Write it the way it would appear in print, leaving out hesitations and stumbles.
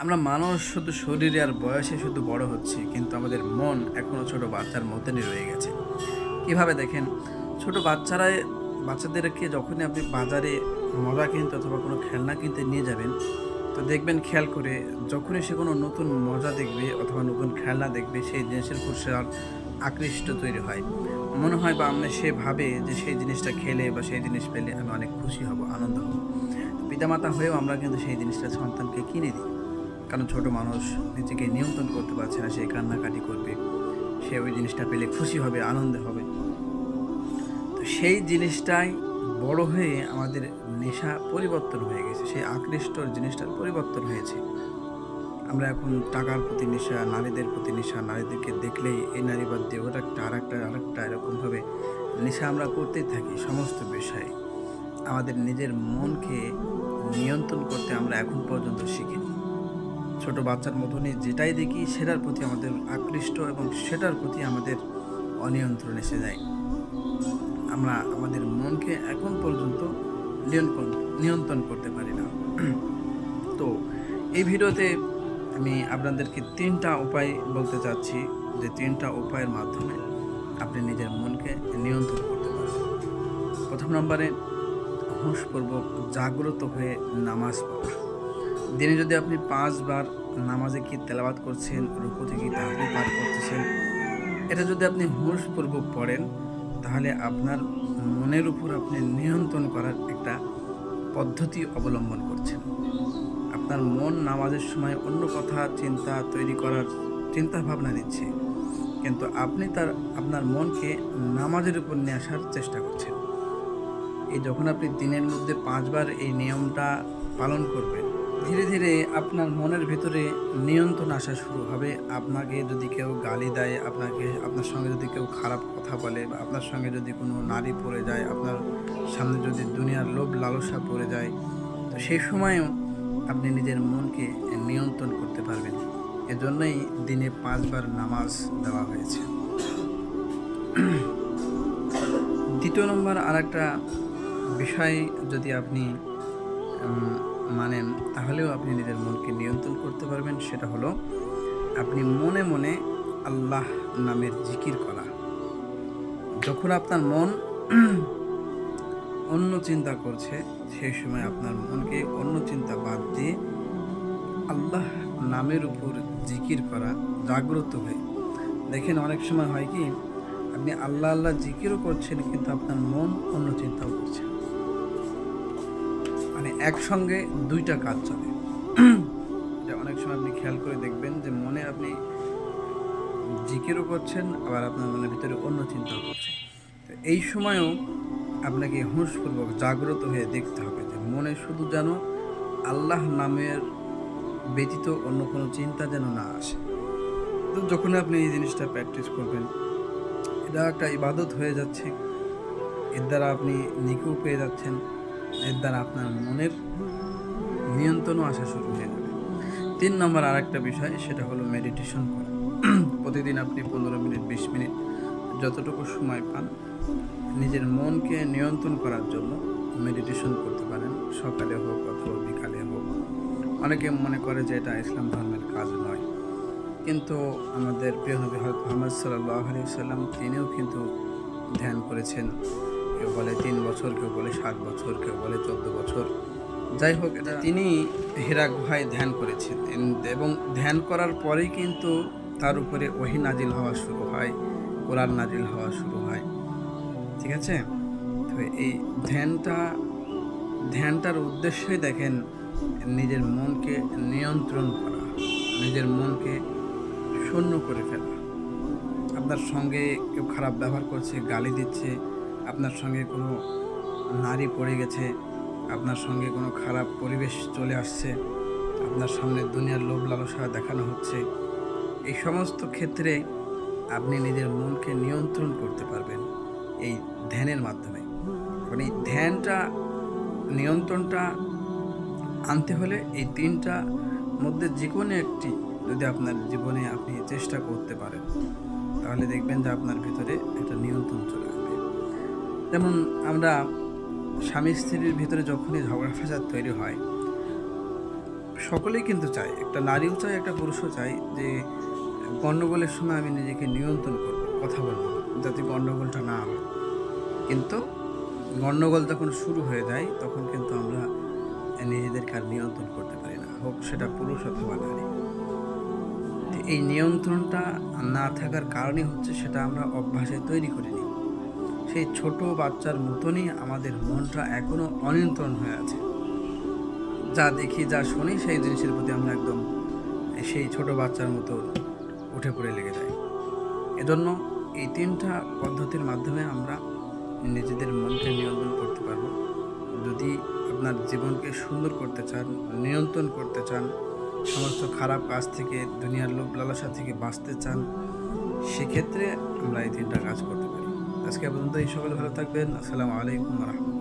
আমরা মানুষ শুধু শরীরে আর বয়সে শুধু বড় হচ্ছি, কিন্তু আমাদের মন এখনও ছোট বাচ্চার মতনই রয়ে গেছে। কিভাবে দেখেন, ছোট বাচ্চাদেরকে যখনই আপনি বাজারে মজা কিনতে অথবা কোনো খেলনা কিনতে নিয়ে যাবেন, তো দেখবেন খেয়াল করে, যখনই সে কোনো নতুন মজা দেখবে অথবা নতুন খেলনা দেখবে, সেই জিনিসের উপর সে আর আকৃষ্ট তৈরি হয়। মনে হয় বা সে ভাবে যে সেই জিনিসটা খেলে বা সেই জিনিস পেলে আমি অনেক খুশি হব, আনন্দ হব। পিতামাতা হয়েও আমরা কিন্তু সেই জিনিসটা সন্তানকে কিনে দিই, কারণ ছোট মানুষ নিজেকে নিয়ন্ত্রণ করতে পারছে না, সে কান্নাকাটি করবে, সে ওই জিনিসটা পেলে খুশি হবে, আনন্দ হবে। তো সেই জিনিসটাই বড় হয়ে আমাদের নেশা পরিবর্তন হয়ে গেছে, সেই আকৃষ্টর জিনিসটার পরিবর্তন হয়েছে। আমরা এখন টাকার প্রতি নেশা, নারীদের প্রতি নেশা, নারীদেরকে দেখলেই এই নারী বাদ দিয়ে ওটা একটা আরেকটা এরকমভাবে নেশা আমরা করতেই থাকি সমস্ত বিষয়ে। আমাদের নিজের মনকে নিয়ন্ত্রণ করতে আমরা এখন পর্যন্ত শিখিনি। ছোট বাচ্চার মতনই যেটাই দেখি সেটার প্রতি আমাদের আকৃষ্ট এবং সেটার প্রতি আমাদের অনিয়ন্ত্রণ এসে যায়। আমরা আমাদের মনকে এখন পর্যন্ত নিয়ন্ত্রণ করতে পারি না। তো এই ভিডিওতে আমি আপনাদেরকে 3টা উপায় বলতে চাচ্ছি, যে 3টা উপায়ের মাধ্যমে আপনি নিজের মনকে নিয়ন্ত্রণ করতে পারবেন। প্রথম নম্বরে, হুঁশপূর্বক জাগ্রত হয়ে নামাজ পড়া। দিনে যদি আপনি 5 বার নামাজে কি তেলাওয়াত করছেন, রুকু থেকে তাহলে পাঠ করতেছেন, এটা যদি আপনি হুঁশপূর্বক পড়েন, তাহলে আপনার মনের উপর আপনি নিয়ন্ত্রণ করার একটা পদ্ধতি অবলম্বন করছেন। আপনার মন নামাজের সময় অন্য কথা চিন্তা তৈরি করার চিন্তা ভাবনা দিচ্ছে, কিন্তু আপনি আপনার মনকে নামাজের উপর নিয়ে আসার চেষ্টা করছেন। যখন আপনি দিনের মধ্যে 5 বার এই নিয়মটা পালন করবেন, ধীরে ধীরে আপনার মনের ভিতরে নিয়ন্ত্রণ আসা শুরু হবে। আপনাকে যদি কেউ গালি দেয়, আপনার সঙ্গে যদি কেউ খারাপ কথা বলে, বা আপনার সঙ্গে যদি কোনো নারী পড়ে যায়, আপনার সামনে যদি দুনিয়ার লোভ লালসা পড়ে যায়, তো সেই সময়ও আপনি নিজের মনকে নিয়ন্ত্রণ করতে পারবেন। এজন্যই দিনে 5 বার নামাজ দেওয়া হয়েছে। দ্বিতীয় নম্বর আরেকটা বিষয় যদি আপনি মানেন, তাহলেও আপনি নিজের মনকে নিয়ন্ত্রণ করতে পারবেন। সেটা হলো আপনি মনে মনে আল্লাহ নামের জিকির করা। যখন আপনার মন অন্য চিন্তা করছে, সেই সময় আপনার মনকে অন্য চিন্তা বাদ দিয়ে আল্লাহ নামের উপর জিকির করা, জাগ্রত হয়ে। দেখেন, অনেক সময় হয় কি, আপনি আল্লাহ আল্লাহ জিকিরও করছেন, কিন্তু আপনার মন অন্য চিন্তাও করছে, মানে একসঙ্গে 2টা কাজ চলে। এটা অনেক সময় আপনি খেয়াল করে দেখবেন যে মনে আপনি জিকিরও করছেন, আবার আপনার মনের ভিতরে অন্য চিন্তাও করছেন। তো এই সময়ও আপনাকে হুঁশপূর্বক জাগ্রত হয়ে দেখতে হবে যে মনে শুধু যেন আল্লাহ নামের ব্যতীত অন্য কোনো চিন্তা যেন না আসে। তো যখন আপনি এই জিনিসটা প্র্যাকটিস করবেন, এটা একটা ইবাদত হয়ে যাচ্ছে, এর দ্বারা আপনি নেকিও পেয়ে যাচ্ছেন, এর দ্বারা আপনার মনের নিয়ন্ত্রণও আসা শুরু হয়ে যাবে। 3 নম্বর আরেকটা বিষয়, সেটা হলো মেডিটেশন করা। প্রতিদিন আপনি 15 মিনিট 20 মিনিট যতটুকু সময় পান, নিজের মনকে নিয়ন্ত্রণ করার জন্য মেডিটেশন করতে পারেন, সকালে হোক অথবা বিকালে হোক। অনেকে মনে করে যে এটা ইসলাম ধর্মের কাজ নয়, কিন্তু আমাদের প্রিয় নবী হযরত মুহাম্মদ সাল্লাল্লাহু আলাইহি ওয়াসাল্লাম তিনিও কিন্তু ধ্যান করেছেন। কেউ বলে 3 বছর, কেউ বলে 7 বছর, কেউ বলে 14 বছর। যাই হোক, এটা তিনি হিরা গুহায় ধ্যান করেছেন, এবং ধ্যান করার পরেই কিন্তু তার উপরে ওহী নাজিল হওয়া শুরু হয়, কোরআন নাজিল হওয়া শুরু হয়। ঠিক আছে? তো এই ধ্যানটার উদ্দেশ্যই দেখেন নিজের মনকে নিয়ন্ত্রণ করা, নিজের মনকে শূন্য করে ফেলা। আপনার সঙ্গে কেউ খারাপ ব্যবহার করছে, গালি দিচ্ছে, আপনার সঙ্গে কোনো নারী পড়ে গেছে, আপনার সঙ্গে কোনো খারাপ পরিবেশ চলে আসছে, আপনার সামনে দুনিয়ার লোভ লালসা দেখানো হচ্ছে, এই সমস্ত ক্ষেত্রে আপনি নিজের মনকে নিয়ন্ত্রণ করতে পারবেন এই ধ্যানের মাধ্যমে। মানে এই নিয়ন্ত্রণটা আনতে হলে এই 3টা মধ্যে যে কোনো একটি যদি আপনার জীবনে আপনি চেষ্টা করতে পারেন, তাহলে দেখবেন যে আপনার ভিতরে একটা নিয়ন্ত্রণ চলে আসবে। যেমন আমরা স্বামী স্ত্রীর ভিতরে যখনই ঝগড়া ফ্যাসাদ তৈরি হয়, সকলেই কিন্তু চায়, একটা নারীও চায়, একটা পুরুষও চায় যে গণ্ডগোলের সময় আমি নিজেকে নিয়ন্ত্রণ করব, কথা বলবো না, যাতে গণ্ডগোলটা না হয়। কিন্তু গণ্ডগোল যখন শুরু হয়ে যায় তখন কিন্তু আমরা নিজেদেরকে আর নিয়ন্ত্রণ করতে পারি না, হোক সেটা পুরুষ অথবা নারী। তো এই নিয়ন্ত্রণটা না থাকার কারণই হচ্ছে সেটা আমরা অভ্যাসে তৈরি করিনি। সেই ছোট বাচ্চার মতনই আমাদের মনটা এখনও অনিয়ন্ত্রণ হয়ে আছে। যা দেখি যা শুনি সেই জিনিসের প্রতি আমরা একদম সেই ছোট বাচ্চার মতো উঠে পড়ে লেগে যাই। এজন্য এই 3টা পদ্ধতির মাধ্যমে আমরা নিজেদের মনকে নিয়ন্ত্রণ করতে পারবো। যদি আপনার জীবনকে সুন্দর করতে চান, নিয়ন্ত্রণ করতে চান, সমস্ত খারাপ কাজ থেকে, দুনিয়ার লোভ লালসা থেকে বাঁচতে চান, সেক্ষেত্রে আমরা এই 3টা কাজ করতে পারি। আজকে পর্যন্ত এই সকলে ভালো থাকবেন। আসসালামু আলাইকুম ওয়া রাহমাতুল্লাহ।